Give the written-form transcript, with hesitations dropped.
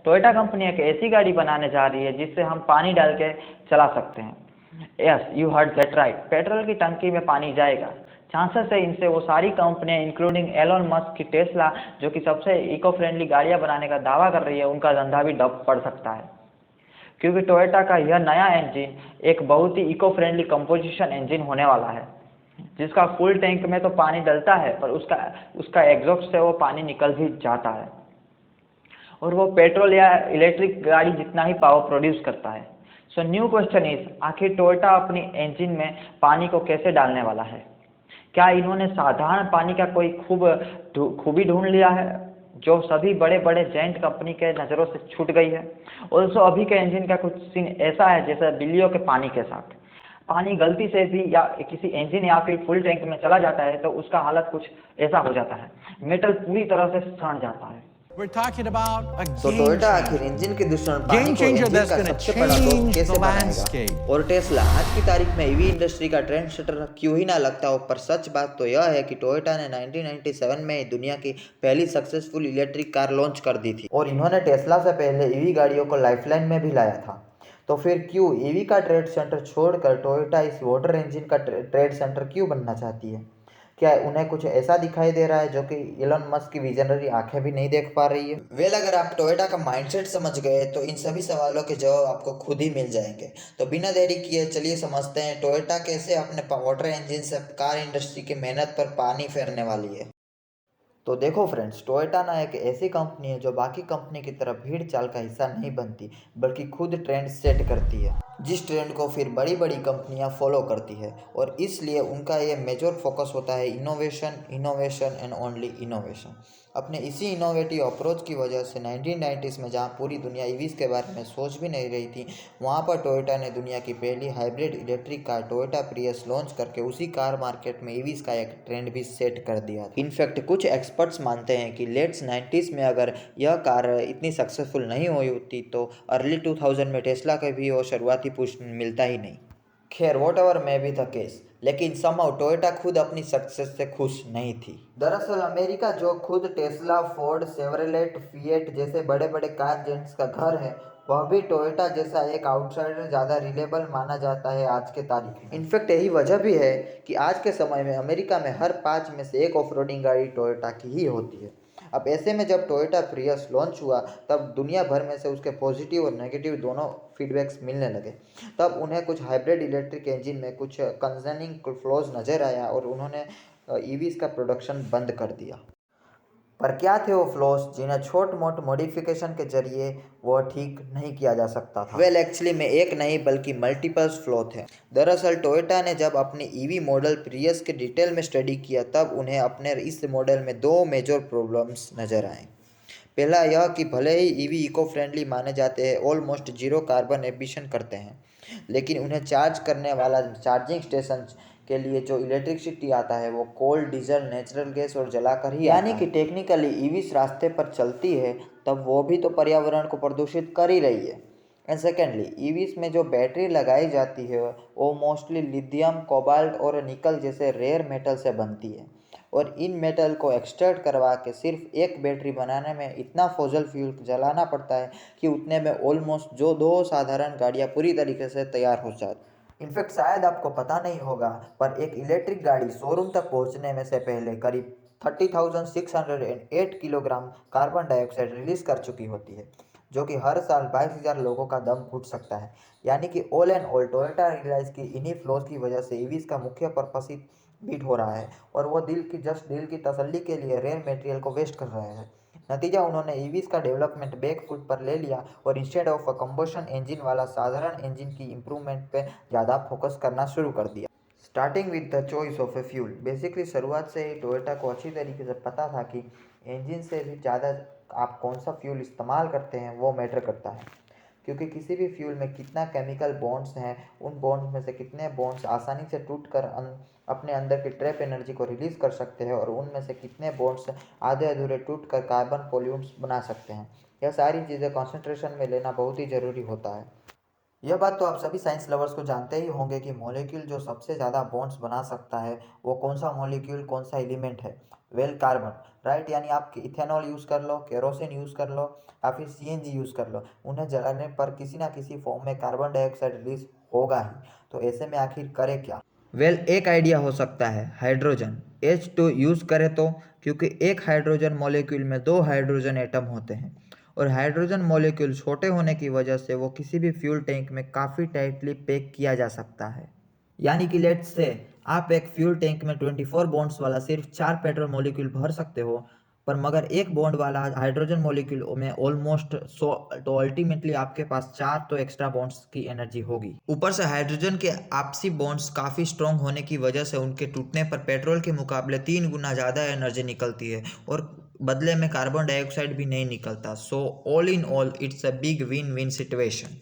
Toyota company एक ऐसी गाड़ी बनाने जा रही है जिससे हम पानी डाल के चला सकते हैं। Yes, you heard that right, petrol की टंकी में पानी जाएगा। चांसेस है इनसे वो सारी कंपनियां इंक्लूडिंग एलोन मस्क की टेस्ला, जो कि सबसे इको फ्रेंडली गाड़ियां बनाने का दावा कर रही है, उनका धंधा भी डब पड़ सकता है। क्योंकि टोयोटा का यह नया इंजन एक बहुत ही इको फ्रेंडली कंपोजिशन इंजन होने वाला है, जिसका फुल टैंक में तो पानी डलता है पर उसका उसका एग्जॉस्ट से वो पानी निकल भी जाता है, और वो पेट्रोल या इलेक्ट्रिक गाड़ी जितना ही पावर प्रोड्यूस करता है। सो न्यू क्वेश्चन इज, आखिर टोयोटा अपनी इंजन में पानी को कैसे डालने वाला है? क्या इन्होंने साधारण पानी का कोई खूबी ढूंढ लिया है जो सभी बड़े बड़े जेंट कंपनी के नज़रों से छूट गई है? ऑल्सो अभी के इंजन का कुछ सीन ऐसा है जैसे बिल्लियों के पानी के साथ। पानी गलती से भी या किसी इंजन या फिर फुल टैंक में चला जाता है तो उसका हालत कुछ ऐसा हो जाता है, मेटल पूरी तरह से सड़ जाता है। We're talking about a तो game टोयोटा आखिर changer. इंजन के दुश्मन पानी Game को changer इंजन that's का going to सबसे बड़ा दोस्त change कैसे the बनाएगा? landscape. और टेस्ला आज की तारीख में ईवी इंडस्ट्री का ट्रेंड सेटर क्यों ही ना लगता हो, पर सच बात तो यह है कि टोयोटा ने 1997 में दुनिया की पहली सक्सेसफुल इलेक्ट्रिक कार लॉन्च कर दी थी, और इन्होंने टेस्ला से पहले ईवी गाड़ियों को लाइफलाइन में भी लाया था। तो फिर क्यों ईवी का ट्रेड सेंटर छोड़कर टोयोटा इस वाटर इंजन का ट्रेड सेंटर क्यों बनना चाहती है? क्या उन्हें कुछ ऐसा दिखाई दे रहा है जो कि एलन मस्क की विजनरी आंखें भी नहीं देख पा रही है? वेल, अगर आप टोयोटा का माइंडसेट समझ गए तो इन सभी सवालों के जवाब आपको खुद ही मिल जाएंगे। तो बिना देरी किए चलिए समझते हैं टोयोटा कैसे अपने वाटर इंजन से कार इंडस्ट्री की मेहनत पर पानी फेरने वाली है। तो देखो फ्रेंड्स, टोयोटा ना एक ऐसी कंपनी है जो बाकी कंपनी की तरह भीड़ चाल का हिस्सा नहीं बनती, बल्कि खुद ट्रेंड सेट करती है, जिस ट्रेंड को फिर बड़ी बड़ी कंपनियां फॉलो करती है, और इसलिए उनका ये मेजर फोकस होता है innovation, innovation and only innovation. अपने इसी इनोवेटिव अप्रोच की वजह से 1990s में जहां पूरी दुनिया ईवीज के बारे में सोच भी नहीं रही थी, वहां पर टोयोटा ने दुनिया की पहली hybrid electric car Toyota Prius launch करके उसी कार मार्केट में ईवीज का एक ट्रेंड भी सेट कर दिया। इनफैक्ट कुछ एक्सपर्ट्स मानते हैं कि लेट्स 90s में अगर यह कार इतनी सक्सेसफुल नहीं हुई होती तो अर्ली 2000 में टेस्ला के भी वो शुरुआती पुश मिलता ही नहीं। खैर, what ever may be the case, लेकिन समहाउ टोयोटा खुद अपनी सक्सेस से खुश नहीं थी। दरअसल अमेरिका, जो खुद टेस्ला, फोर्ड, शेवरलेट, फिएट जैसे बड़े बड़े कार जेंट्स का घर है, वह भी टोयोटा जैसा एक आउटसाइडर ज़्यादा रिलेबल माना जाता है आज के तारीख में। इनफैक्ट यही वजह भी है कि आज के समय में अमेरिका में हर 5 में से एक ऑफ रोडिंग गाड़ी टोयोटा की ही होती है। अब ऐसे में जब टोयोटा प्रियस लॉन्च हुआ तब दुनिया भर में से उसके पॉजिटिव और नेगेटिव दोनों फीडबैक्स मिलने लगे। तब उन्हें कुछ हाइब्रिड इलेक्ट्रिक इंजन में कुछ कंसर्निंग फ्लॉज नज़र आया और उन्होंने ईवीज का प्रोडक्शन बंद कर दिया। पर क्या थे वो फ्लॉज जिन्हें छोट मोट मॉडिफिकेशन के जरिए वो ठीक नहीं किया जा सकता था? वेल, एक्चुअली में एक नहीं बल्कि मल्टीपल्स फ्लॉ थे। दरअसल टोयोटा ने जब अपनी ईवी मॉडल प्रियस के डिटेल में स्टडी किया तब उन्हें अपने इस मॉडल में दो मेजर प्रॉब्लम्स नज़र आए। पहला यह कि भले ही ईवी इको फ्रेंडली माने जाते हैं, ऑलमोस्ट जीरो कार्बन एमिशन करते हैं, लेकिन उन्हें चार्ज करने वाला चार्जिंग स्टेशन के लिए जो इलेक्ट्रिसिटी आता है वो कोल, डीजल, नेचुरल गैस और जलाकर ही, यानी कि टेक्निकली ईवीस रास्ते पर चलती है तब वो भी तो पर्यावरण को प्रदूषित कर ही रही है। एंड सेकेंडली, ईवीस में जो बैटरी लगाई जाती है वो मोस्टली लिथियम, कोबाल्ट और निकल जैसे रेयर मेटल से बनती है, और इन मेटल को एक्सट्रैक्ट करवा के सिर्फ एक बैटरी बनाने में इतना फॉसिल फ्यूल जलाना पड़ता है कि उतने में ऑलमोस्ट जो दो साधारण गाड़ियाँ पूरी तरीके से तैयार हो जाती। इनफैक्ट शायद आपको पता नहीं होगा, पर एक इलेक्ट्रिक गाड़ी शोरूम तक पहुंचने में से पहले करीब 30,608 किलोग्राम कार्बन डाइऑक्साइड रिलीज कर चुकी होती है, जो कि हर साल 22,000 लोगों का दम घुट सकता है। यानी कि all and all Toyota realize की इन्हीं फ्लॉज की वजह से ईवीज का मुख्य पर्पस ही बीट हो रहा है, और वो दिल की तसल्ली के लिए रेयर मटेरियल को वेस्ट कर रहे हैं। नतीजा, उन्होंने ईवीज का डेवलपमेंट बैक फुट पर ले लिया और instead of a combustion engine वाला साधारण इंजन की इंप्रूवमेंट पे ज़्यादा फोकस करना शुरू कर दिया। Starting with the choice of a fuel, basically शुरुआत से ही टोयोटा को अच्छी तरीके से पता था कि इंजन से भी ज़्यादा आप कौन सा फ्यूल इस्तेमाल करते हैं वो मैटर करता है, क्योंकि किसी भी फ्यूल में कितना केमिकल बॉन्ड्स हैं, उन बॉन्ड्स में से कितने बॉन्ड्स आसानी से टूटकर अपने अंदर की ट्रैप एनर्जी को रिलीज़ कर सकते हैं, और उनमें से कितने बॉन्ड्स आधे अधूरे टूटकर कार्बन पॉल्यूम्स बना सकते हैं। यह सारी चीज़ें कॉन्सेंट्रेशन में लेना बहुत ही ज़रूरी होता है। यह बात तो आप सभी साइंस लवर्स को जानते ही होंगे कि मॉलिक्यूल जो सबसे ज़्यादा बॉन्ड्स बना सकता है वो कौन सा मॉलिक्यूल, कौन सा एलिमेंट है। Well, carbon, right. यानी आप इथेनॉल यूज़ कर लो, केरोसिन यूज़ कर लो या फिर सीएनजी यूज़ कर लो, उन्हें जलाने पर किसी ना किसी फॉर्म में कार्बन डाइऑक्साइड रिलीज होगा ही। तो ऐसे में आखिर करें क्या? वेल, एक आइडिया हो सकता है हाइड्रोजन, H2 यूज़ करें तो, क्योंकि एक हाइड्रोजन मॉलिक्यूल में 2 हाइड्रोजन एटम होते हैं और हाइड्रोजन मॉलिक्यूल छोटे होने की वजह से वो किसी भी फ्यूल टैंक में काफ़ी टाइटली पैक किया जा सकता है। यानी कि लेट्स से आप एक फ्यूल टैंक में 24 बॉन्ड्स वाला सिर्फ 4 पेट्रोल मॉलिक्यूल भर सकते हो, पर मगर एक बॉन्ड वाला हाइड्रोजन मॉलिक्यूल में ऑलमोस्ट 100, तो अल्टीमेटली आपके पास 4 तो एक्स्ट्रा बॉन्ड्स की एनर्जी होगी। ऊपर से हाइड्रोजन के आपसी बॉन्ड्स काफ़ी स्ट्रॉन्ग होने की वजह से उनके टूटने पर पेट्रोल के मुकाबले 3 गुना ज़्यादा एनर्जी निकलती है और बदले में कार्बन डाइऑक्साइड भी नहीं निकलता। So all in all it's a big win win situation.